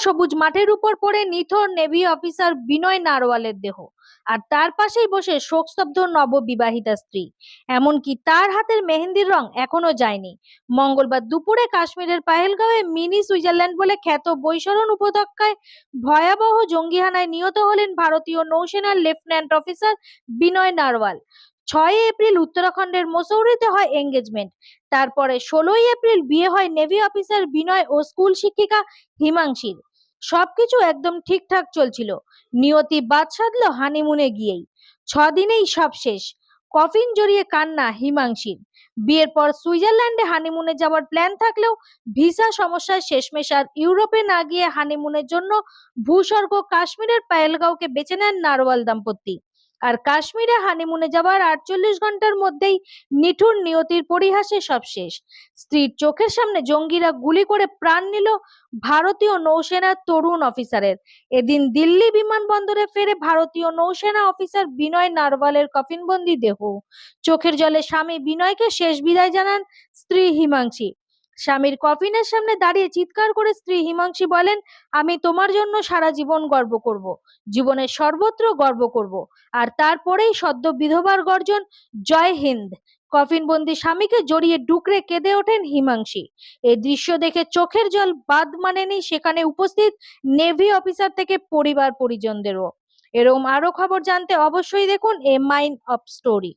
সবুজ মাঠের উপর পড়ে নিথর নেভি অফিসার বিনয় নারওয়ালের দেহ, আর তার পাশেই বসে শোকস্তব্ধ নববিবাহিতা স্ত্রী। এমনকি তার হাতের মেহেন্দির রং এখনো যায়নি। মঙ্গলবার দুপুরে কাশ্মীরের পাহেলগাঁওয়ে মিনি সুইজারল্যান্ড বলে খ্যাত বৈশরণ উপত্যকায় ভয়াবহ জঙ্গিহানায় নিহত হলেন ভারতীয় নৌসেনার লেফটেন্যান্ট অফিসার বিনয় নারওয়াল। 6 এপ্রিল উত্তরাখণ্ডের মসৌরিতে হয় এঙ্গেজমেন্ট। তারপরে 16 এপ্রিল বিয়ে হয় নেভি অফিসার বিনয় ও স্কুল শিক্ষিকা হিমাংশীর। সবকিছু একদম ঠিকঠাক চলছিল। নিয়তি বাদ সাধলো হানিমুনে গিয়েই। 6 দিনেই সব শেষ। কফিন জড়িয়ে কান্না হিমাংশীর। বিয়ের পর সুইজারল্যান্ডে হানিমুনে যাওয়ার প্ল্যান থাকলেও ভিসা সমস্যায় শেষমেশ আর ইউরোপে না গিয়ে হানিমুনের জন্য ভূস্বর্গ কাশ্মীরের পাহেলগাঁওকে বেছে নেন নারওয়াল দম্পতি। আর কাশ্মীরে হানিমুনে যাওয়ার 48 ঘন্টার মধ্যেই নিঠুর নিয়তির পরিহাসে সব শেষ। স্ত্রীর চোখের সামনে জঙ্গিরা গুলি করে প্রাণ নিল ভারতীয় নৌসেনার তরুণ অফিসারের। এদিন দিল্লি বিমানবন্দরে ফেরে ভারতীয় নৌসেনা অফিসার বিনয় নারওয়ালের কফিনবন্দি দেহ। চোখের জলে স্বামী বিনয়কে শেষ বিদায় জানান স্ত্রী হিমাংশী। স্বামীর কফিনের সামনে দাঁড়িয়ে চিৎকার করে স্ত্রী হিমাংশী বলেন, আমি তোমার জন্য সারা জীবন গর্ব করব, জীবনের সর্বত্র গর্ব করব। আর তারপরেই সদ্য বিধবার গর্জন, জয় হিন্দ। কফিনবন্দি স্বামীকে জড়িয়ে ডুকরে কেঁদে ওঠেন হিমাংশী। এই দৃশ্য দেখে চোখের জল বাদ মানেনি সেখানে উপস্থিত নেভি অফিসার থেকে পরিবার পরিজনদেরও। এরকম আরো খবর জানতে অবশ্যই দেখুন এ মাইন্ড অফ স্টোরি।